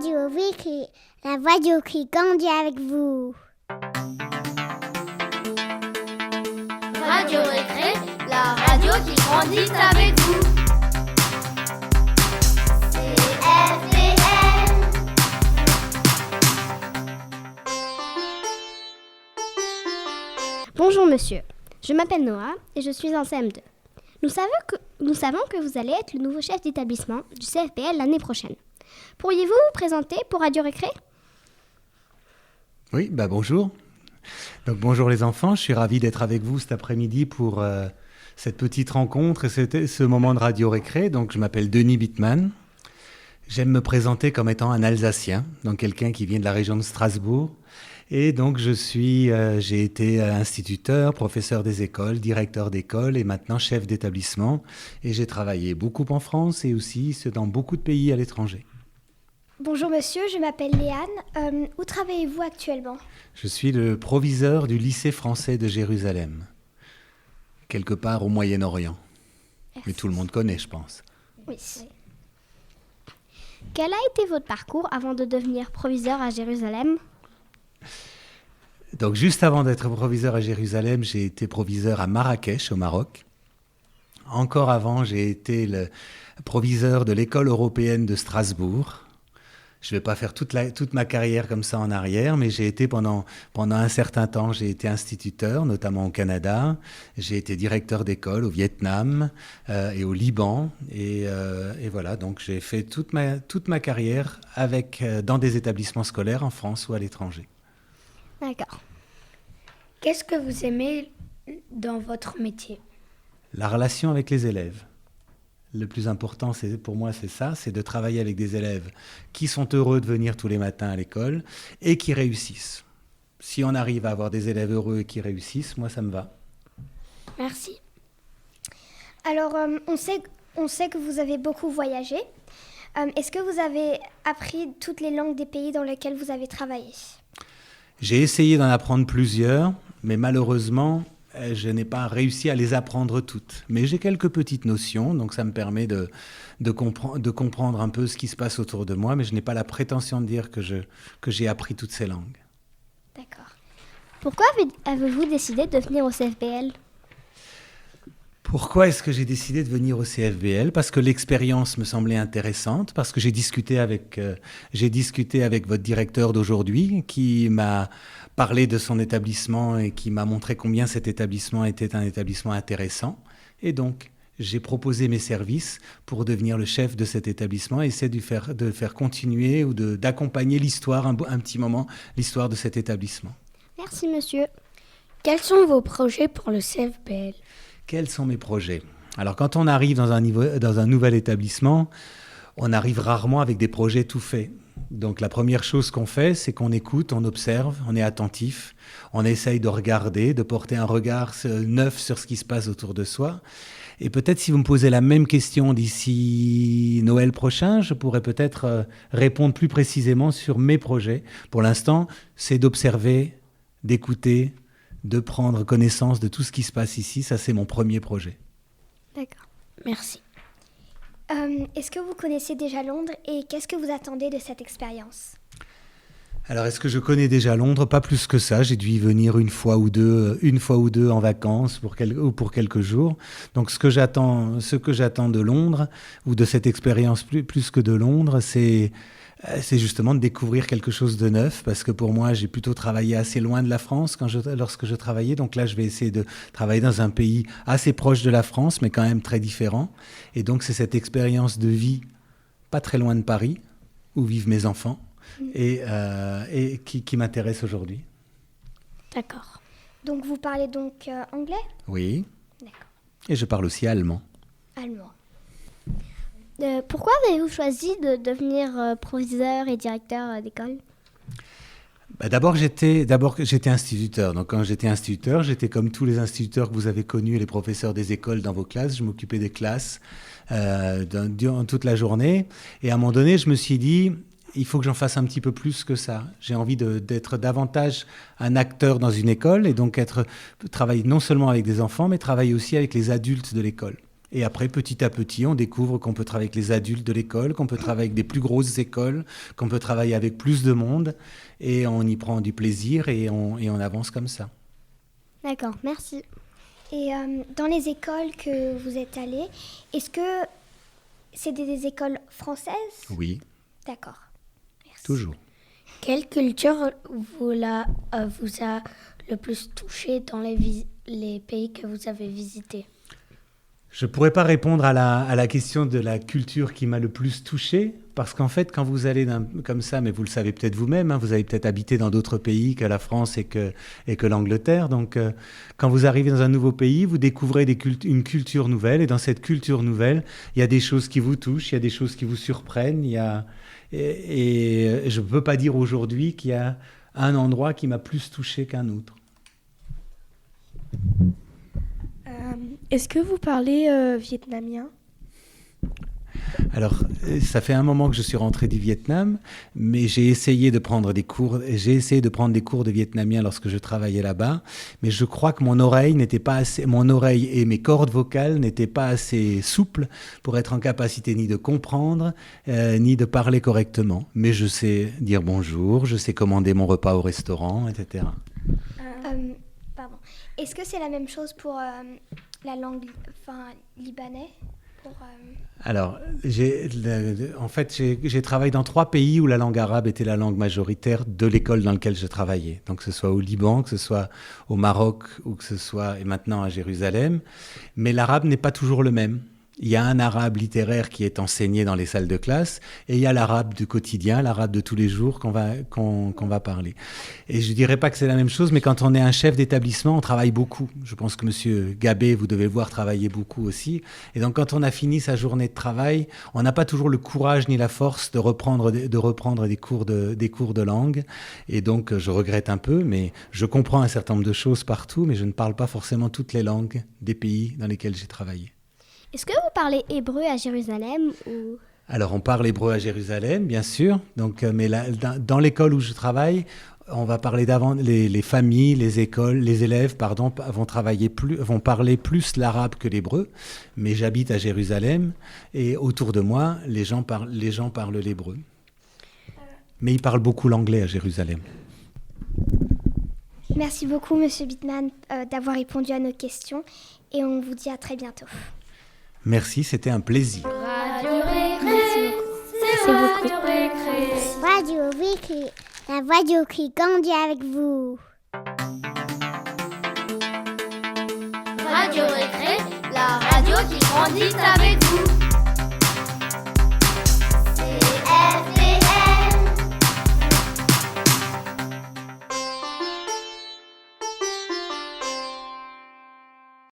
Radio Récré, la radio qui grandit avec vous. Radio Récré, la radio qui grandit avec vous. CFDM. Bonjour monsieur, je m'appelle Noah et je suis en CM2. Nous savons que vous allez être le nouveau chef d'établissement du CFBL l'année prochaine. Pourriez-vous vous présenter pour Radio Récré ? Oui, bonjour. Donc bonjour les enfants, je suis ravi d'être avec vous cet après-midi pour cette petite rencontre et ce moment de Radio Récré. Donc je m'appelle Denis Bittmann. J'aime me présenter comme étant un Alsacien, donc quelqu'un qui vient de la région de Strasbourg. Et donc j'ai été instituteur, professeur des écoles, directeur d'école et maintenant chef d'établissement. Et j'ai travaillé beaucoup en France et aussi dans beaucoup de pays à l'étranger. Bonjour monsieur, je m'appelle Léane. Où travaillez-vous actuellement ? Je suis le proviseur du lycée français de Jérusalem, quelque part au Moyen-Orient. Merci. Mais tout le monde connaît, je pense. Oui. Quel a été votre parcours avant de devenir proviseur à Jérusalem ? Donc juste avant d'être proviseur à Jérusalem, j'ai été proviseur à Marrakech, au Maroc. Encore avant, j'ai été le proviseur de l'école européenne de Strasbourg. Je ne vais pas faire toute ma carrière comme ça en arrière, mais j'ai été pendant un certain temps, j'ai été instituteur, notamment au Canada. J'ai été directeur d'école au Vietnam et au Liban. Et voilà, donc j'ai fait toute ma carrière dans des établissements scolaires en France ou à l'étranger. D'accord. Qu'est-ce que vous aimez dans votre métier ? La relation avec les élèves. Le plus important, pour moi, c'est de travailler avec des élèves qui sont heureux de venir tous les matins à l'école et qui réussissent. Si on arrive à avoir des élèves heureux et qui réussissent, moi, ça me va. Merci. Alors, on sait que vous avez beaucoup voyagé. Est-ce que vous avez appris toutes les langues des pays dans lesquels vous avez travaillé ? J'ai essayé d'en apprendre plusieurs, mais malheureusement, je n'ai pas réussi à les apprendre toutes. Mais j'ai quelques petites notions, donc ça me permet de comprendre un peu ce qui se passe autour de moi, mais je n'ai pas la prétention de dire que j'ai appris toutes ces langues. D'accord. Pourquoi avez-vous décidé de venir au CFBL ? Pourquoi est-ce que j'ai décidé de venir au CFBL ? Parce que l'expérience me semblait intéressante, parce que j'ai discuté avec votre directeur d'aujourd'hui qui m'a parlé de son établissement et qui m'a montré combien cet établissement était un établissement intéressant. Et donc, j'ai proposé mes services pour devenir le chef de cet établissement et essayer de faire continuer ou d'accompagner l'histoire, un petit moment, l'histoire de cet établissement. Merci monsieur. Quels sont vos projets pour le CFBL ? Quels sont mes projets ? Alors, quand on arrive dans un nouvel établissement, on arrive rarement avec des projets tout faits. Donc, la première chose qu'on fait, c'est qu'on écoute, on observe, on est attentif, on essaye de regarder, de porter un regard neuf sur ce qui se passe autour de soi. Et peut-être si vous me posez la même question d'ici Noël prochain, je pourrais peut-être répondre plus précisément sur mes projets. Pour l'instant, c'est d'observer, d'écouter, de prendre connaissance de tout ce qui se passe ici. Ça, c'est mon premier projet. D'accord. Merci. Est-ce que vous connaissez déjà Londres et qu'est-ce que vous attendez de cette expérience ? Alors, est-ce que je connais déjà Londres ? Pas plus que ça. J'ai dû y venir une fois ou deux en vacances pour quelques jours. Donc, ce que j'attends de Londres ou de cette expérience plus que de Londres, c'est justement de découvrir quelque chose de neuf, parce que pour moi, j'ai plutôt travaillé assez loin de la France lorsque je travaillais. Donc là, je vais essayer de travailler dans un pays assez proche de la France, mais quand même très différent. Et donc, c'est cette expérience de vie pas très loin de Paris, où vivent mes enfants, et qui m'intéresse aujourd'hui. D'accord. Donc, vous parlez donc anglais ? Oui. D'accord. Et je parle aussi allemand. Allemand. Pourquoi avez-vous choisi de devenir proviseur et directeur d'école ? D'abord, j'étais instituteur. Donc, quand j'étais instituteur, j'étais comme tous les instituteurs que vous avez connus et les professeurs des écoles dans vos classes. Je m'occupais des classes durant toute la journée. Et à un moment donné, je me suis dit, il faut que j'en fasse un petit peu plus que ça. J'ai envie d'être davantage un acteur dans une école et donc travailler non seulement avec des enfants, mais travailler aussi avec les adultes de l'école. Et après, petit à petit, on découvre qu'on peut travailler avec les adultes de l'école, qu'on peut travailler avec des plus grosses écoles, qu'on peut travailler avec plus de monde. Et on y prend du plaisir et on avance comme ça. D'accord, merci. Et dans les écoles que vous êtes allés, est-ce que c'est des écoles françaises? Oui, D'accord. Merci. toujours. Quelle culture vous a le plus touché dans les pays que vous avez visités? Je ne pourrais pas répondre à la question de la culture qui m'a le plus touché, parce qu'en fait, quand vous allez comme ça, mais vous le savez peut-être vous-même, vous avez peut-être habité dans d'autres pays que la France et que l'Angleterre. Donc, quand vous arrivez dans un nouveau pays, vous découvrez une culture nouvelle. Et dans cette culture nouvelle, il y a des choses qui vous touchent, il y a des choses qui vous surprennent. Et je ne peux pas dire aujourd'hui qu'il y a un endroit qui m'a plus touché qu'un autre. Est-ce que vous parlez vietnamien? Alors, ça fait un moment que je suis rentré du Vietnam, mais j'ai essayé de prendre des cours de vietnamien lorsque je travaillais là-bas, mais je crois que mon oreille et mes cordes vocales n'étaient pas assez souples pour être en capacité ni de comprendre, ni de parler correctement. Mais je sais dire bonjour, je sais commander mon repas au restaurant, etc. Pardon. Est-ce que c'est la même chose pour la langue libanais? Alors, en fait, j'ai travaillé dans 3 pays où la langue arabe était la langue majoritaire de l'école dans laquelle je travaillais. Donc, que ce soit au Liban, que ce soit au Maroc, ou que ce soit, et maintenant à Jérusalem. Mais l'arabe n'est pas toujours le même. Il y a un arabe littéraire qui est enseigné dans les salles de classe et il y a l'arabe du quotidien, l'arabe de tous les jours qu'on va parler. Et je ne dirais pas que c'est la même chose, mais quand on est un chef d'établissement, on travaille beaucoup. Je pense que M. Gabé, vous devez le voir travailler beaucoup aussi. Et donc, quand on a fini sa journée de travail, on n'a pas toujours le courage ni la force de reprendre des cours de langue. Et donc, je regrette un peu, mais je comprends un certain nombre de choses partout, mais je ne parle pas forcément toutes les langues des pays dans lesquels j'ai travaillé. Est-ce que vous parlez hébreu à Jérusalem ou... Alors, on parle hébreu à Jérusalem, bien sûr. Donc, mais dans l'école où je travaille, on va parler les familles, les écoles, les élèves, vont parler plus l'arabe que l'hébreu. Mais j'habite à Jérusalem et autour de moi, les gens parlent l'hébreu. Mais ils parlent beaucoup l'anglais à Jérusalem. Merci beaucoup, Monsieur Bittman, d'avoir répondu à nos questions. Et on vous dit à très bientôt. Merci, c'était un plaisir. Radio Récré, c'est Radio Récré. Radio Récré, la radio qui grandit avec vous. Radio Récré, la radio qui grandit avec